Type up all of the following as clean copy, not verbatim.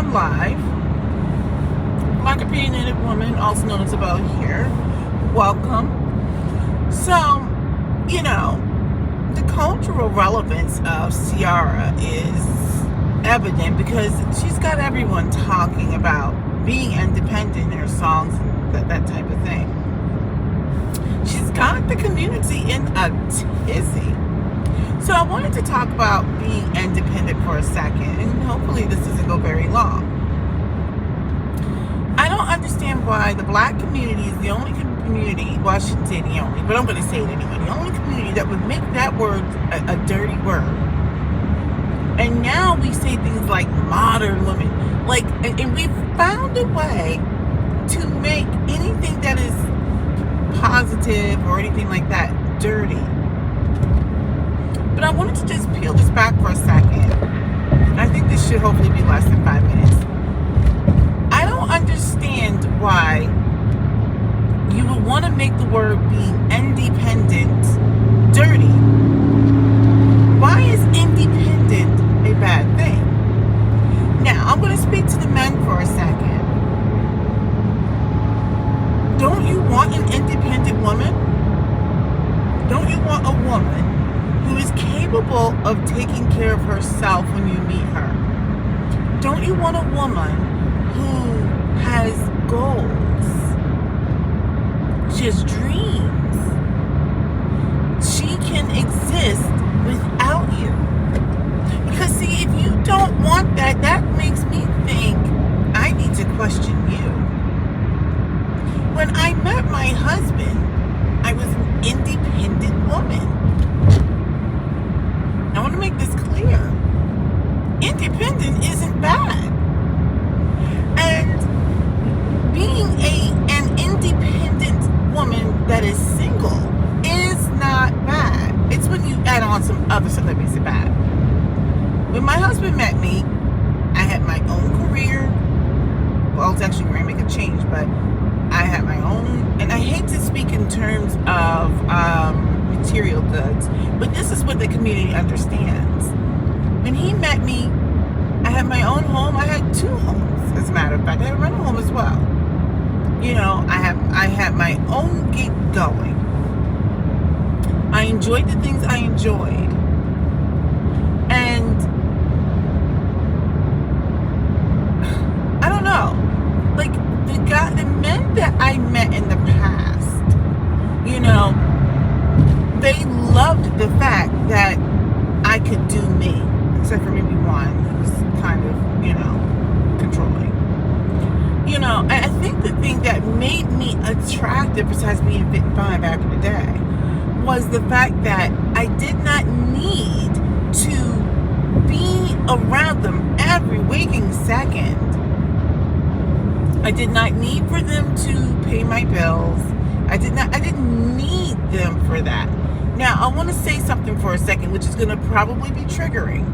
I'm live. Black Opinionated Woman, also known as B.O.W here. Welcome. So, the cultural relevance of Ciara is evident because she's got everyone talking about being independent in her songs and that type of thing. She's got the community in a tizzy. So I wanted to talk about being independent for a second, and hopefully this doesn't go very long. I don't understand why the black community is the only community, well, I shouldn't say the only, but I'm going to say it anyway, the only community that would make that word a dirty word. And now we say things like modern women, and we've found a way to make anything that is positive or anything like that dirty. But I wanted to just peel this back for a second. I think this should hopefully be less than 5 minutes. I don't understand why you would want to make the word being independent dirty. Why is independent a bad thing? Now, I'm going to speak to the men for a second. Don't you want an independent woman? Don't you want a woman who is capable of taking care of herself when you meet her? Don't you want a woman who has goals? She has dreams. She can exist without you. Because see, if you don't want that, that makes me think I need to question you. When I met my husband, I was an independent woman. I want to make this clear. Independent isn't bad. And being an independent woman that is single is not bad. It's when you add on some other stuff that makes it bad. When my husband met me, I had my own career. Well, it's actually going to make a change, but I had my own, and I hate to speak in terms of material goods, but this is what the community understands. When he met me, I had my own home. I had 2 homes, as a matter of fact. I had a rental home as well. I had my own gig going. I enjoyed the things I enjoyed. And I don't know. The men that I met in the past, they loved the fact that I could do me. Except for maybe one who was kind of, controlling. I think the thing that made me attractive, besides being fit and fine back in the day, was the fact that I did not need to be around them every waking second. I did not need for them to pay my bills. I didn't need them for that. Now, I want to say something for a second, which is going to probably be triggering.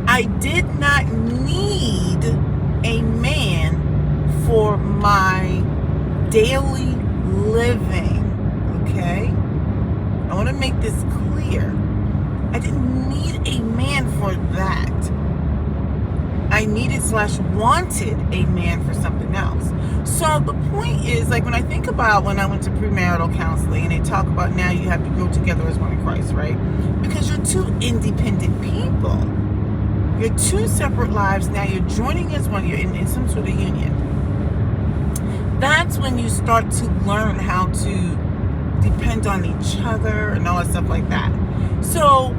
I did not need a man for my daily living, okay? I want to make this clear. I didn't need a man for that. I needed/wanted a man for something else. So the point is, when I think about when I went to premarital counseling and they talk about now you have to grow together as one in Christ, right? Because you're 2 independent people. You're 2 separate lives. Now you're joining as one. You're in some sort of union. That's when you start to learn how to depend on each other and all that stuff like that. So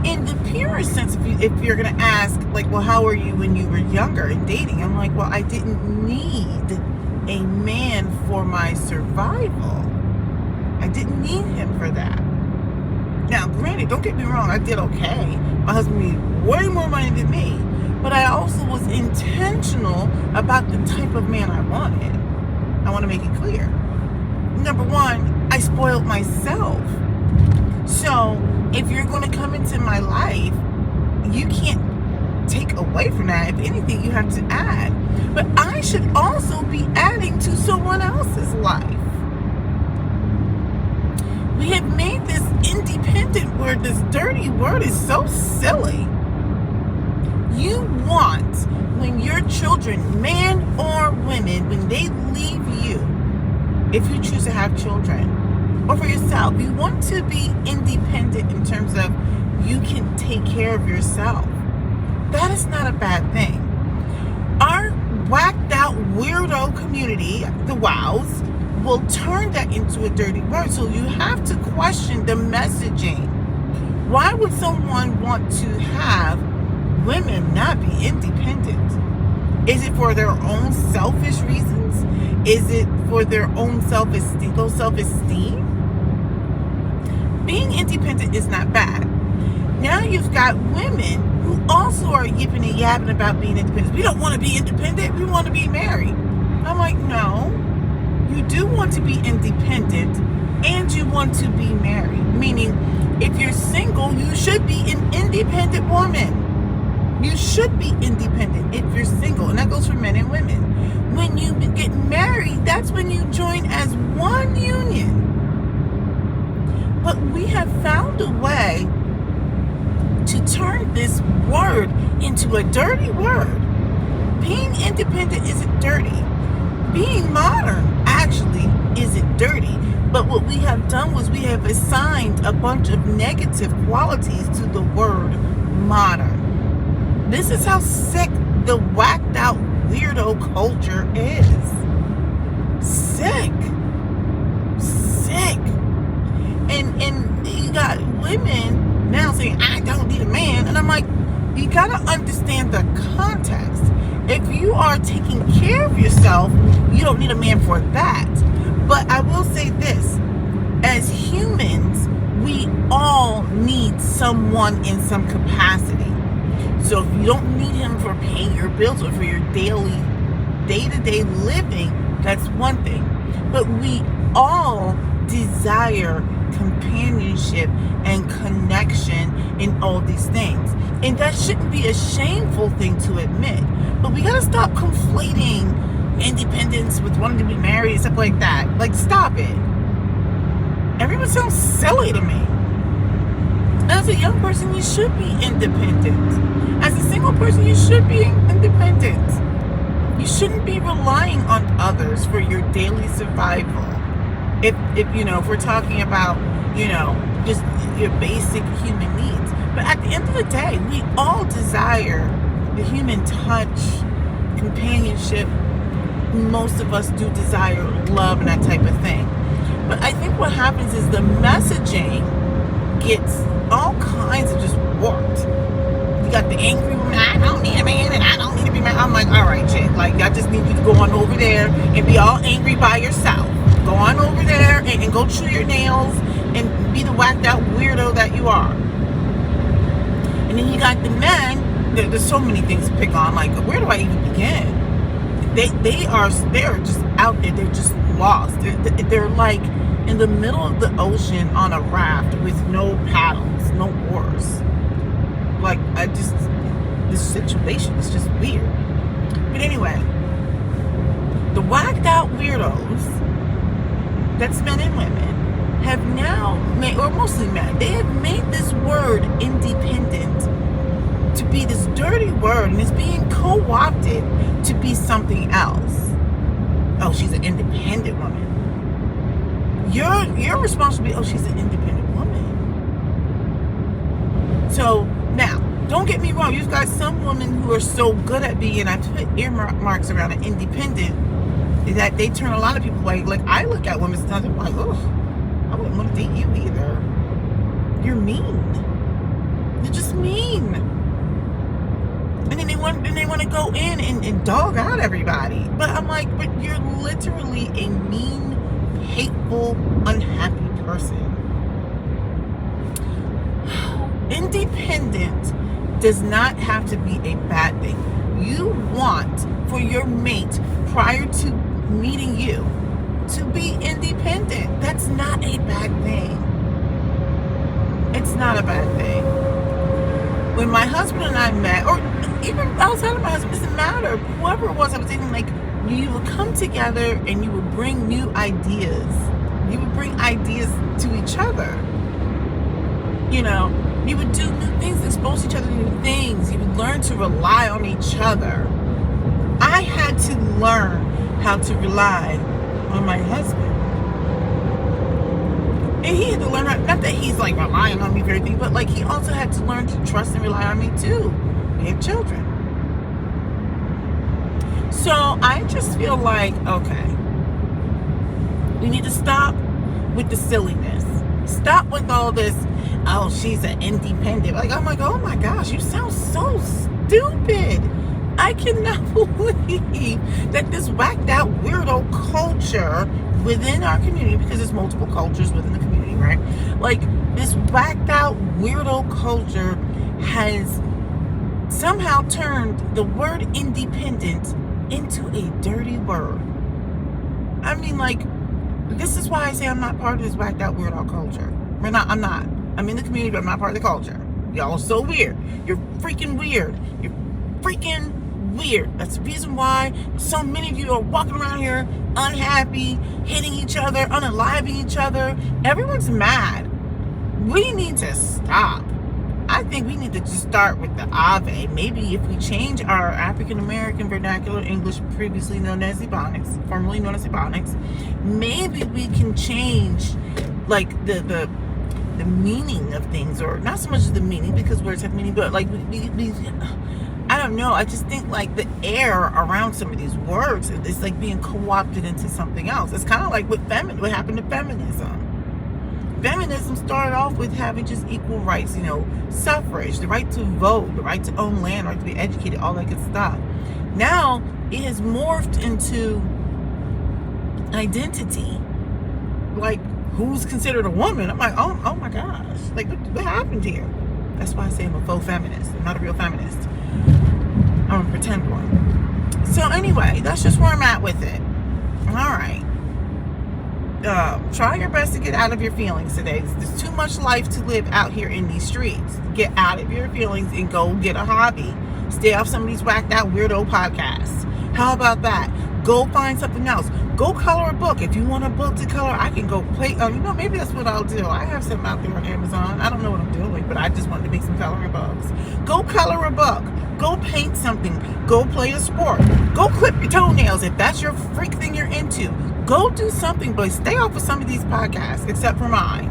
in the purest sense, if you're going to ask, well, how were you when you were younger and dating? I'm like, well, I didn't need a man for my survival. I didn't need him for that. Now, granted, don't get me wrong, I did okay. My husband made way more money than me. But I also was intentional about the type of man I wanted. I want to make it clear. Number 1, I spoiled myself. So if you're going to come into my life, you can't take away from that. If anything, you have to add. But I should also be adding to someone else's life. We have made this independent word, this dirty word is so silly. You want, when your children, man or women, when they leave you, if you choose to have children, or for yourself, you want to be independent in terms of you can take care of yourself. That is not a bad thing. Our whacked out weirdo community, the wows, will turn that into a dirty word. So you have to question the messaging. Why would someone want to have women not be independent? Is it for their own selfish reasons? Is it for their own self-esteem, low self-esteem? Being independent is not bad. Now you've got women who also are yipping and yapping about being independent. We don't want to be independent. We want to be married. I'm like, no. You do want to be independent and you want to be married. Meaning, if you're single, you should be an independent woman. You should be independent if you're single. And that goes for men and women. When you get married, that's when you join as one union. But we have found a way to turn this word into a dirty word. Being independent isn't dirty. Being modern actually isn't dirty. But what we have done was we have assigned a bunch of negative qualities to the word modern. This is how sick the whacked out weirdo culture is. Sick. And you got women now saying, I don't need a man. And I'm like, you gotta understand the context. If you are taking care of yourself, you don't need a man for that. But I will say this, as humans, we all need someone in some capacity. So if you don't need him for paying your bills or for your daily, day-to-day living, that's one thing. But we all desire companionship and connection in all these things. And that shouldn't be a shameful thing to admit. But we gotta stop conflating independence with wanting to be married and stuff like that. Like, stop it. Everyone sounds silly to me. As a young person, you should be independent. As a single person, you should be independent. You shouldn't be relying on others for your daily survival. If we're talking about, just your basic human needs. But at the end of the day, we all desire the human touch, companionship. Most of us do desire love and that type of thing. But I think what happens is the messaging gets all kinds of just warped. You got the angry woman, I don't need a man and I don't need to be married. I'm like, all right, chick, like, I just need you to go on over there and be all angry by yourself. Go on over there and go chew your nails and be the whacked out weirdo that you are. And then you got the men, there's so many things to pick on, like, where do I even begin? They are just out there, they're just lost. They're like in the middle of the ocean on a raft with no paddles, no oars. Like, this situation is just weird. But anyway, the whacked out weirdos, that's men and women, have now made, or mostly men, they have made this word independent to be this dirty word, and it's being co-opted to be something else. Oh, she's an independent woman. Your response should be, oh, she's an independent woman. So now, don't get me wrong, you've got some women who are so good at being, I put earmarks around it, independent, that they turn a lot of people away. Like, I look at women sometimes and I'm like, oh, I wouldn't want to date you either. You're mean. You're just mean. And then they want to go in and dog out everybody. But I'm like, but you're literally a mean, hateful, unhappy person. Independent does not have to be a bad thing. You want for your mate prior to meeting you to be independent. That's not a bad thing. It's not a bad thing. When my husband and I met, or even outside of my husband, it doesn't matter, whoever it was I was dating, like, you would come together and you would bring new ideas. You would bring ideas to each other. You would do new things, expose each other to new things. You would learn to rely on each other. I had to learn how to rely on my husband. And he had to learn, not that he's like relying on me for everything, but like he also had to learn to trust and rely on me too. We have children. So I just feel like, okay, we need to stop with the silliness. Stop with all this, oh, she's an independent. Like, I'm like, oh my gosh, you sound so stupid. I cannot believe that this whacked out weirdo culture within our community, because there's multiple cultures within the community, right? Like, this whacked out weirdo culture has somehow turned the word independent into a dirty word. I mean, like, this is why I say I'm not part of this whacked out weirdo culture. I'm not. I'm in the community, but I'm not part of the culture. Y'all are so weird. You're freaking weird. You're freaking weird. That's the reason why so many of you are walking around here unhappy, hitting each other, unaliving each other. Everyone's mad. We need to stop. I think we need to just start with the Ave. Maybe if we change our African American vernacular English, previously known as Ebonics, formerly known as Ebonics, maybe we can change like the meaning of things, or not so much the meaning, because words have meaning, but like we I don't know. I just think like the air around some of these words is like being co-opted into something else. It's kind of like what happened to feminism. Feminism started off with having just equal rights, suffrage, the right to vote, the right to own land, the right to be educated, all that good stuff. Now it has morphed into identity. Like, who's considered a woman? I'm like, oh my gosh. Like, what happened here? That's why I say I'm a faux feminist. I'm not a real feminist. I'm a pretend one. So anyway, that's just where I'm at with it. All right. Try your best to get out of your feelings today. There's too much life to live out here in these streets. Get out of your feelings and go get a hobby. Stay off some of these whacked out weirdo podcasts. How about that? Go find something else. Go color a book. If you want a book to color, I can go play. Maybe that's what I'll do. I have some out there on Amazon. I don't know what I'm doing, but I just wanted to make some coloring books. Go color a book. Go paint something. Go play a sport. Go clip your toenails if that's your freak thing you're into. Go do something, but stay off of some of these podcasts, except for mine.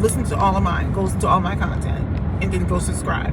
Listen to all of mine. Go to all my content, and then go subscribe.